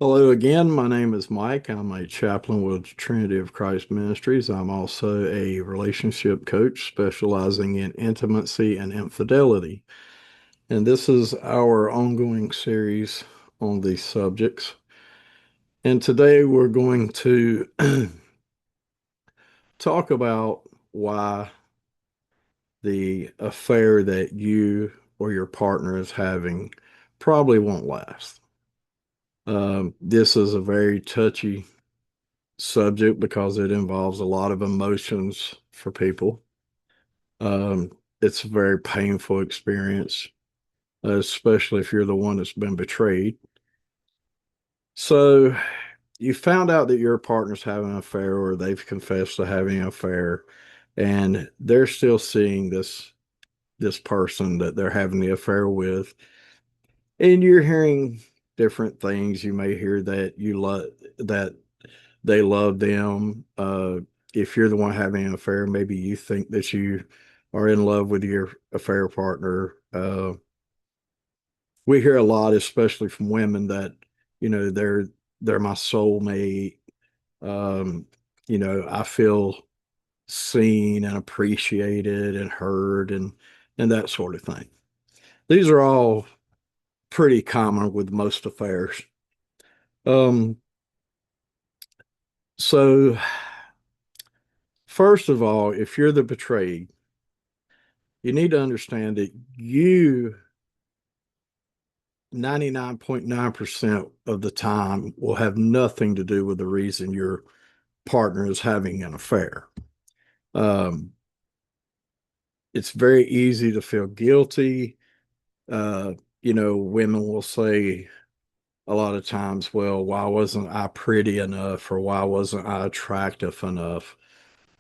Hello again. My name is Mike. I'm a chaplain with Trinity of Christ Ministries. I'm also a relationship coach specializing in intimacy and infidelity. And this is our ongoing series on these subjects. And today we're going to talk about why the affair that you or your partner is having probably won't last. This is a very touchy subject because it involves a lot of emotions for people. Um, it's a very painful experience, especially if you're the one that's been betrayed. So you found out that your partner's having an affair or they've confessed to having an affair, and they're still seeing this person that they're having the affair with, and you're hearing different things. You may hear that you love that they love them. If you're the one having an affair, maybe you think that you are in love with your affair partner. We hear a lot, especially from women, that they're my soulmate. Um, I feel seen and appreciated and heard and that sort of thing. These are all pretty common with most affairs. Um, so first of all, if you're the betrayed, you need to understand that you 99.9% of the time will have nothing to do with the reason your partner is having an affair. Um, it's very easy to feel guilty. Uh, Women will say a lot of times, well, why wasn't I pretty enough, or why wasn't I attractive enough?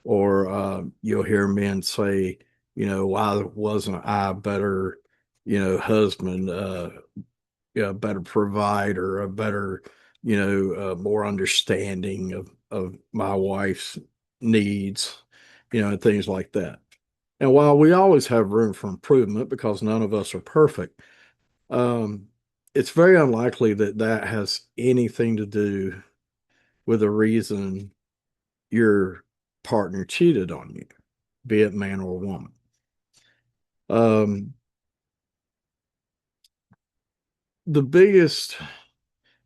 Or you'll hear men say, why wasn't I a better, husband, a better provider, a better, more understanding of my wife's needs, and things like that. And while we always have room for improvement because none of us are perfect, um, it's very unlikely that that has anything to do with the reason your partner cheated on you, be it man or woman. Um, the biggest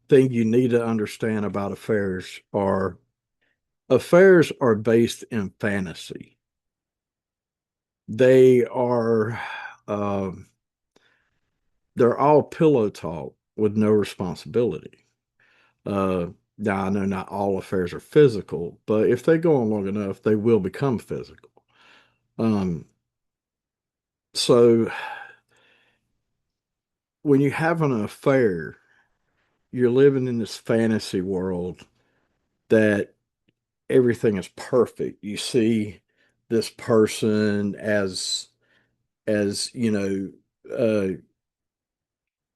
thing you need to understand about affairs are based in fantasy. They are um, they're all pillow talk with no responsibility. Now I know not all affairs are physical, but if they go on long enough, they will become physical. Um, so when you have an affair, you're living in this fantasy world that everything is perfect. You see this person as uh,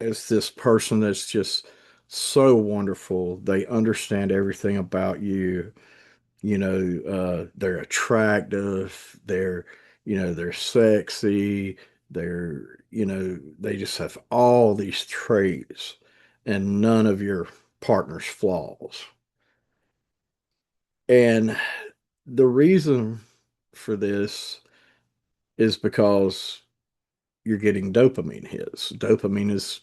as this person that's just so wonderful. They understand everything about you. They're attractive. They're sexy. They just have all these traits and none of your partner's flaws. And the reason for this is because you're getting dopamine hits. Dopamine is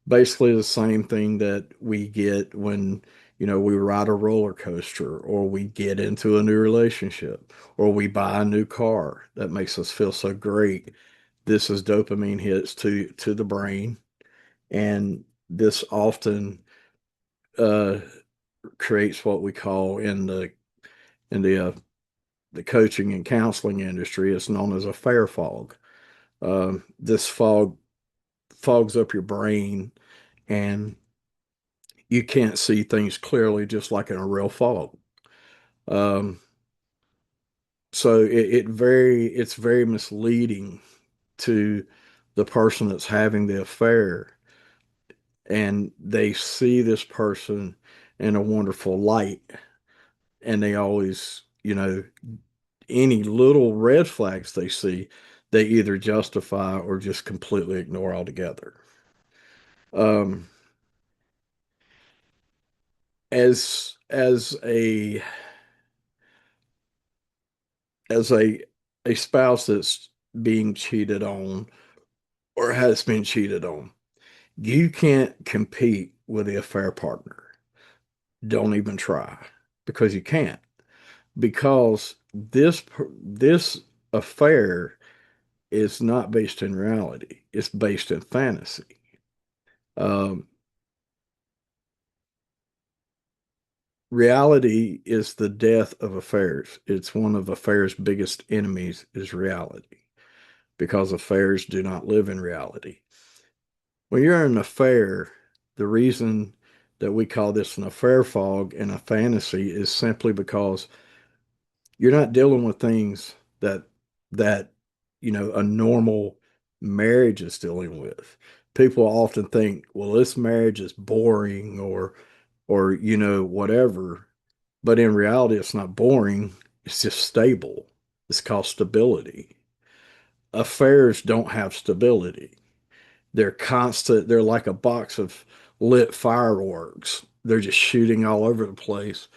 basically the same thing that we get when, we ride a roller coaster or we get into a new relationship or we buy a new car that makes us feel so great. This is dopamine hits to the brain, and this often uh, creates what we call in the coaching and counseling industry. It's known as a fair fog. This fog fogs up your brain, and you can't see things clearly, just like in a real fog. Um, so it's very misleading to the person that's having the affair, and they see this person in a wonderful light, and they always, any little red flags they see, they either justify or just completely ignore altogether. Um, as a spouse that's being cheated on or has been cheated on, you can't compete with the affair partner. Don't even try because you can't. Because this affair is not based in reality. It's based in fantasy. Um, Reality is the death of affairs. It's one of affairs' biggest enemies is reality because affairs do not live in reality. When you're in an affair, the reason that we call this an affair fog and a fantasy is simply because you're not dealing with things that a normal marriage is dealing with. People often think, well, this marriage is boring or whatever, but in reality it's not boring, it's just stable. It's called stability. Affairs don't have stability. They're constant, they're like a box of lit fireworks. They're just shooting all over the place.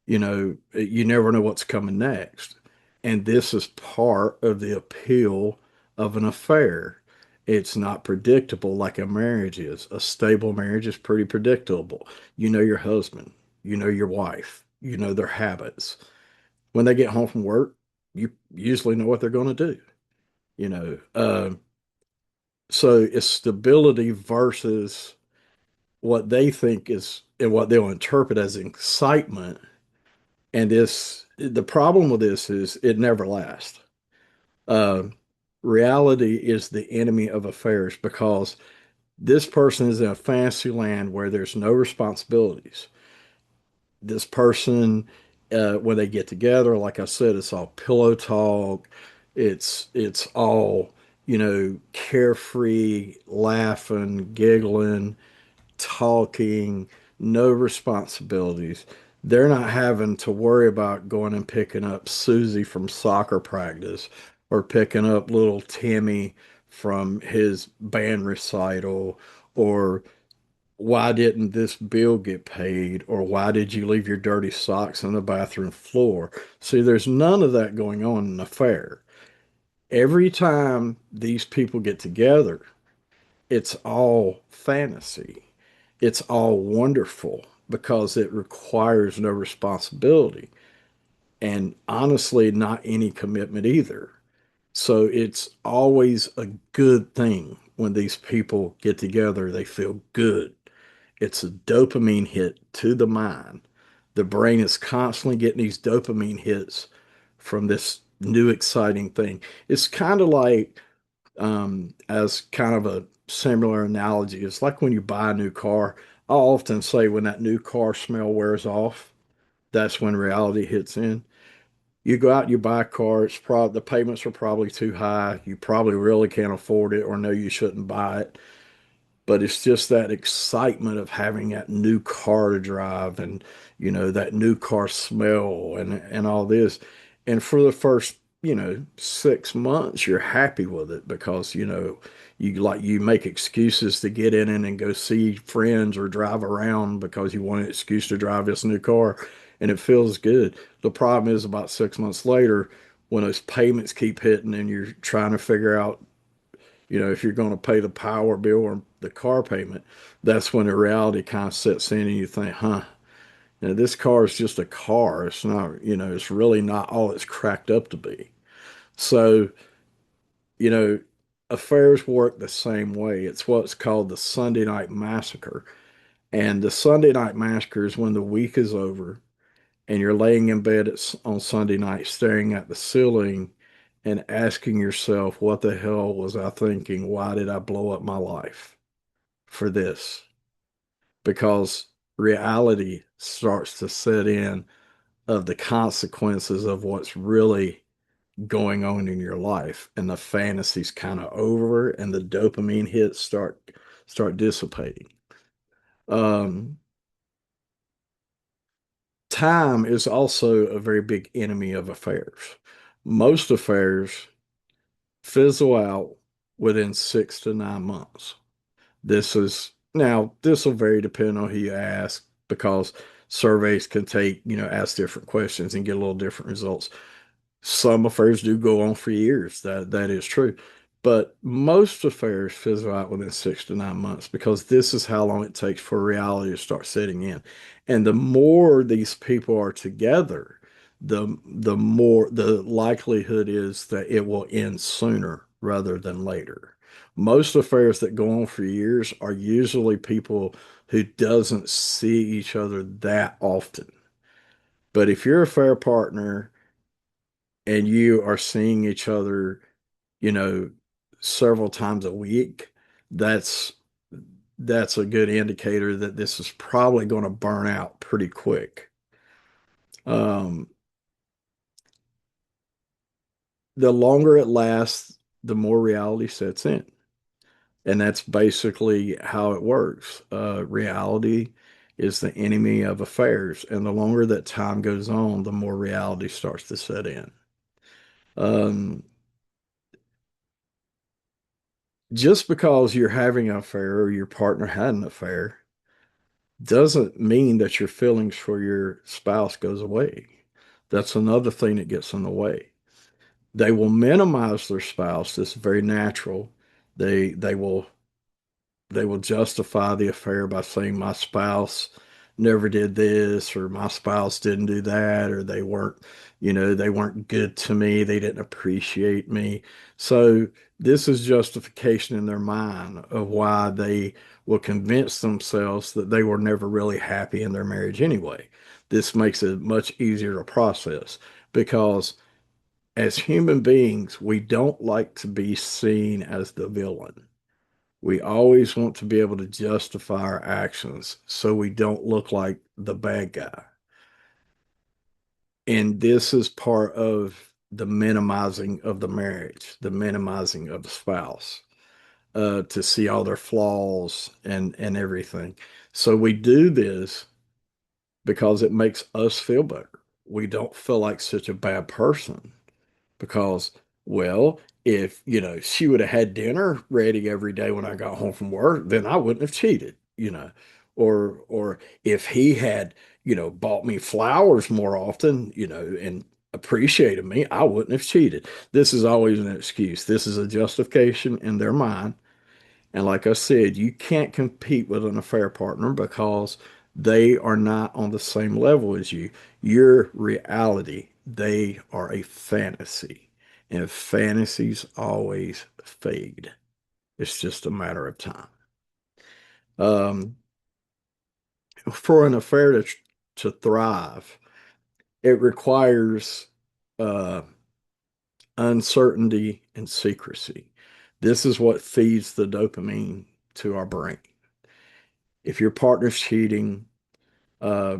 You never know what's coming next. And this is part of the appeal of an affair. It's not predictable like a marriage is. A stable marriage is pretty predictable. You know your husband, you know your wife, you know their habits. When they get home from work, you usually know what they're going to do. You know, uh, so it's stability versus what they think is and what they'll interpret as excitement. And the problem with this is it never lasts. Uh, Reality is the enemy of affairs because this person is in a fantasy land where there's no responsibilities. This person, when they get together, like I said, it's all pillow talk. It's all carefree, laughing, giggling, talking, no responsibilities. They're not having to worry about going and picking up Susie from soccer practice or picking up little Timmy from his band recital or why didn't this bill get paid or why did you leave your dirty socks on the bathroom floor? See, there's none of that going on in an affair. Every time these people get together, it's all fantasy. It's all wonderful because it requires no responsibility and honestly, not any commitment either. So it's always a good thing when these people get together, they feel good. It's a dopamine hit to the mind. The brain is constantly getting these dopamine hits from this new exciting thing. It's kind of like as kind of a similar analogy, it's like when you buy a new car. I often say when that new car smell wears off, that's when reality hits in. You go out, you buy a car, it's probably the payments are probably too high. You probably really can't afford it or know you shouldn't buy it. But it's just that excitement of having that new car to drive and that new car smell and all this. And for the first 6 months you're happy with it because you make excuses to get in it and go see friends or drive around because you want an excuse to drive this new car and it feels good. The problem is about 6 months later when those payments keep hitting and you're trying to figure out if you're going to pay the power bill or the car payment, that's when the reality kind of sets in and you think, this car is just a car. It's not, it's really not all it's cracked up to be. So, you know, affairs work the same way. It's what's called the Sunday night massacre. And the Sunday night massacre is when the week is over and you're laying in bed on Sunday night staring at the ceiling and asking yourself, what the hell was I thinking? Why did I blow up my life for this? Because reality starts to set in of the consequences of what's really going on in your life and the fantasies kind of over and the dopamine hits start dissipating. Um, Time is also a very big enemy of affairs. Most affairs fizzle out within 6 to 9 months. This will vary depending on who you ask because surveys can take, ask different questions and get a little different results. Some affairs do go on for years. That is true. But most affairs fizzle out within 6 to 9 months because this is how long it takes for reality to start setting in. And the more these people are together, the more the likelihood is that it will end sooner rather than later. Most affairs that go on for years are usually people who doesn't see each other that often. But if you're a fair partner and you are seeing each other, you know, several times a week, that's that's a good indicator that this is probably going to burn out pretty quick. Um, the longer it lasts, the more reality sets in. And that's basically how it works. Reality is the enemy of affairs. And the longer that time goes on, the more reality starts to set in. Um, just because you're having an affair or your partner had an affair doesn't mean that your feelings for your spouse goes away. That's another thing that gets in the way. They will minimize their spouse. This is very natural. They will justify the affair by saying my spouse never did this or my spouse didn't do that or they weren't good to me, they didn't appreciate me. So this is justification in their mind of why they will convince themselves that they were never really happy in their marriage anyway. This makes it much easier to process because as human beings we don't like to be seen as the villain. We always want to be able to justify our actions so we don't look like the bad guy. And this is part of the minimizing of the marriage, the minimizing of the spouse, to see all their flaws and everything. So we do this because it makes us feel better. We don't feel like such a bad person because, well, if she would have had dinner ready every day when I got home from work, then I wouldn't have cheated. Or if he had bought me flowers more often, and appreciated me, I wouldn't have cheated. This is always an excuse. This is a justification in their mind. And like I said, you can't compete with an affair partner because they are not on the same level as you. Your reality, they are a fantasy. And fantasies always fade. It's just a matter of time. Um, for an affair to thrive, it requires uh, uncertainty and secrecy. This is what feeds the dopamine to our brain. If your partner's cheating, uh,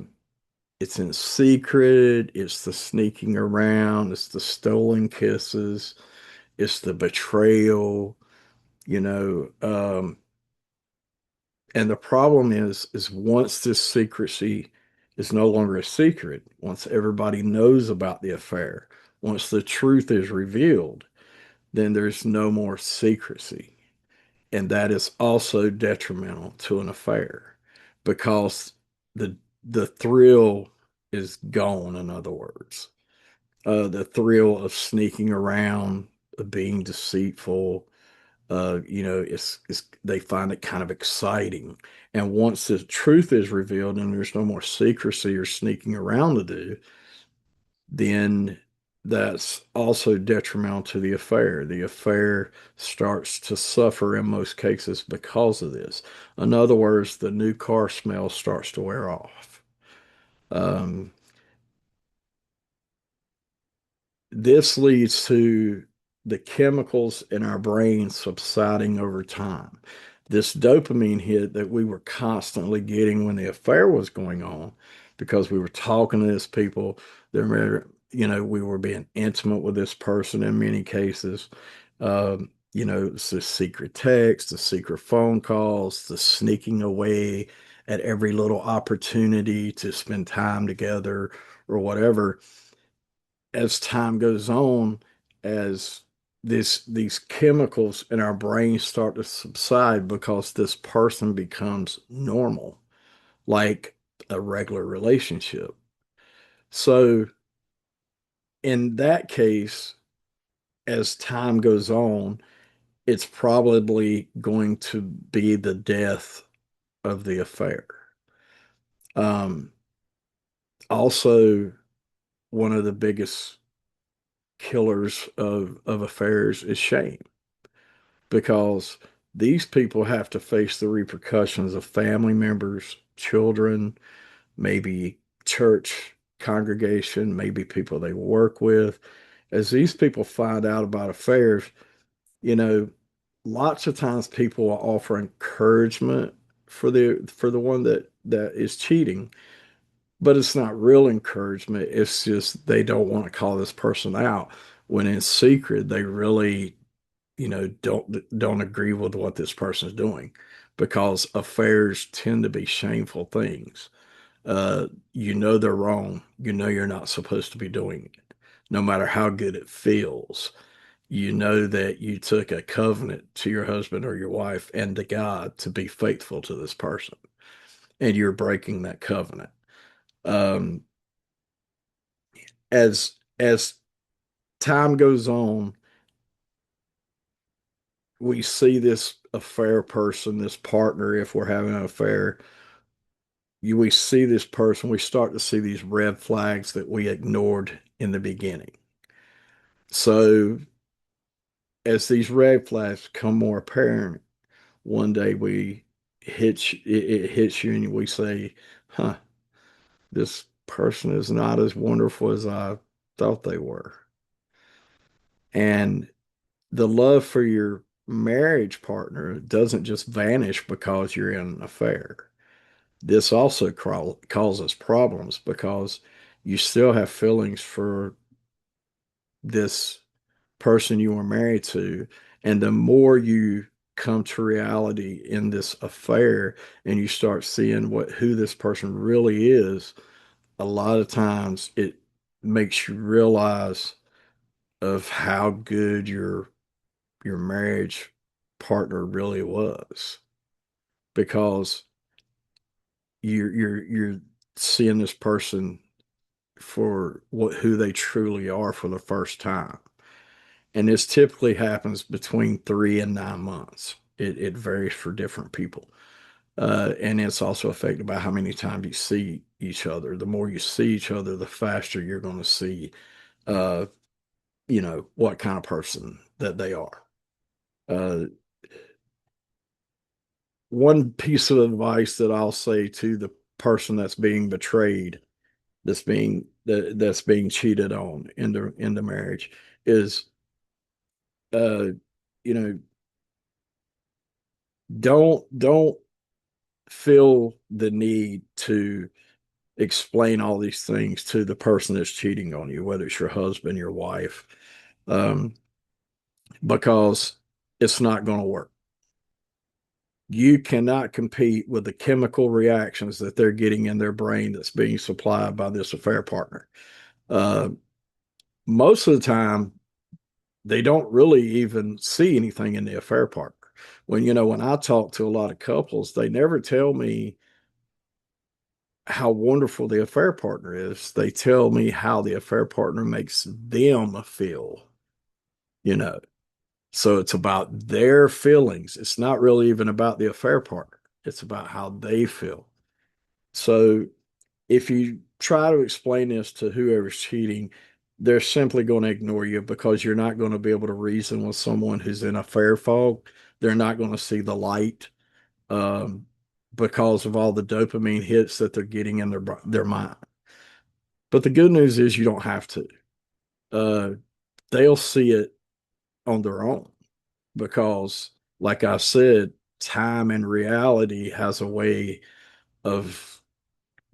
it's in secret, it's the sneaking around, it's the stolen kisses, it's the betrayal, you know. And the problem is once this secrecy is no longer a secret, once everybody knows about the affair, once the truth is revealed, then there's no more secrecy. And that is also detrimental to an affair because the the thrill is gone, in other words. The thrill of sneaking around, of being deceitful, it's they find it kind of exciting. And once the truth is revealed and there's no more secrecy or sneaking around to do, then that's also detrimental to the affair. The affair starts to suffer in most cases because of this. In other words, the new car smell starts to wear off. Um, this leads to the chemicals in our brain subsiding over time. This dopamine hit that we were constantly getting when the affair was going on, because we were talking to this people, we were being intimate with this person in many cases. It's the secret text, the secret phone calls, the sneaking away at every little opportunity to spend time together or whatever. As time goes on, as these chemicals in our brain start to subside because this person becomes normal. Like a regular relationship. So in that case, as time goes on, it's probably going to be the death of the affair. Um, Also, one of the biggest killers of affairs is shame, because these people have to face the repercussions of family members, children, maybe church congregation, maybe people they work with. As these people find out about affairs, you know, lots of times people will offer encouragement for the one that is cheating, but it's not real encouragement. It's just they don't want to call this person out when in secret they really, don't agree with what this person is doing, because affairs tend to be shameful things. They're wrong. You know you're not supposed to be doing it, no matter how good it feels. You know that you took a covenant to your husband or your wife and to God to be faithful to this person, and you're breaking that covenant. Um, as time goes on, we see this affair person, this partner, if we're having an affair, we see this person, we start to see these red flags that we ignored in the beginning. So as these red flags become more apparent, one day it hits you and we say, huh, this person is not as wonderful as I thought they were. And the love for your marriage partner doesn't just vanish because you're in an affair. This also causes problems because you still have feelings for this person you were married to. And the more you come to reality in this affair and you start seeing who this person really is, a lot of times it makes you realize of how good your marriage partner really was, because you're seeing this person for who they truly are for the first time. And this typically happens between 3 and 9 months. It varies for different people. And it's also affected by how many times you see each other. The more you see each other, the faster you're going to see, uh, what kind of person that they are. Uh, One piece of advice that I'll say to the person that's being betrayed, that's being cheated on in the marriage, is, uh, you know, don't feel the need to explain all these things to the person that's cheating on you, whether it's your husband, your wife, um, because it's not going to work. You cannot compete with the chemical reactions that they're getting in their brain that's being supplied by this affair partner. Uh, Most of the time, they don't really even see anything in the affair partner. When I talk to a lot of couples, they never tell me how wonderful the affair partner is. They tell me how the affair partner makes them feel, you know. So it's about their feelings. It's not really even about the affair partner. It's about how they feel. So if you try to explain this to whoever's cheating, they're simply going to ignore you, because you're not going to be able to reason with someone who's in a fair fog. They're not going to see the light, um, because of all the dopamine hits that they're getting in their mind. But the good news is you don't have to. Uh, they'll see it on their own, because, like I said, time and reality has a way of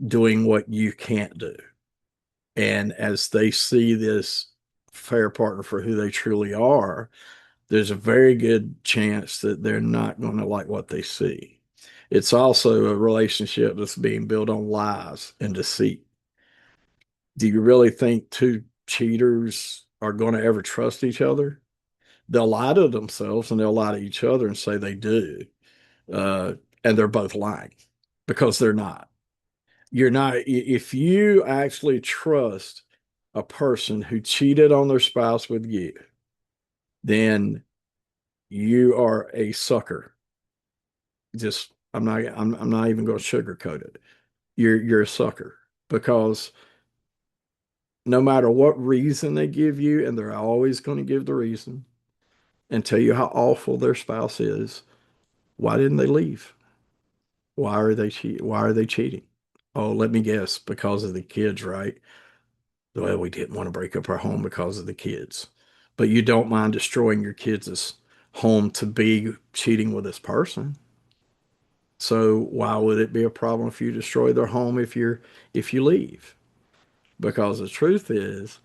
doing what you can't do. And as they see this fair partner for who they truly are, there's a very good chance that they're not going to like what they see. It's also a relationship that's being built on lies and deceit. Do you really think two cheaters are going to ever trust each other? They'll lie to themselves and they'll lie to each other and say they do. Uh, and they're both lying, because they're not. You're not, if you actually trust a person who cheated on their spouse with you, then you are a sucker. Just, I'm not even going to sugarcoat it. You're a sucker because no matter what reason they give you, and they're always going to give the reason and tell you how awful their spouse is, why didn't they leave? Why are they cheating? Oh, let me guess, because of the kids, right? Well, we didn't want to break up our home because of the kids. But you don't mind destroying your kids' home to be cheating with this person. So why would it be a problem if you destroy their home if you leave? Because the truth is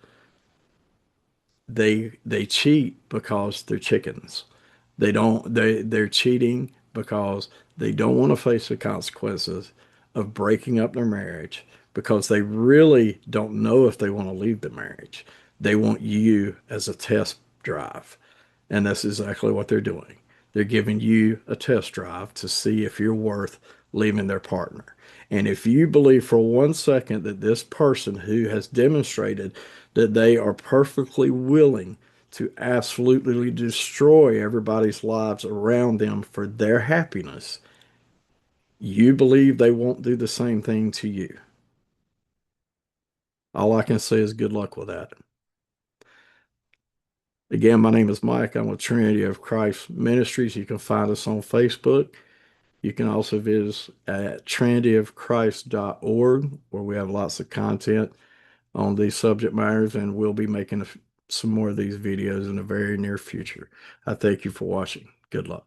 they cheat because they're chickens. They're cheating because they don't want to face the consequences of breaking up their marriage because they really don't know if they want to leave the marriage. They want you as a test drive. And that's exactly what they're doing. They're giving you a test drive to see if you're worth leaving their partner. And if you believe for 1 second that this person who has demonstrated that they are perfectly willing to absolutely destroy everybody's lives around them for their happiness, you believe they won't do the same thing to you. All I can say is good luck with that. Again, my name is Mike. I'm with Trinity of Christ Ministries. You can find us on Facebook. You can also visit us at trinityofchrist.org, where we have lots of content on these subject matters, and we'll be making some more of these videos in the very near future. I thank you for watching. Good luck.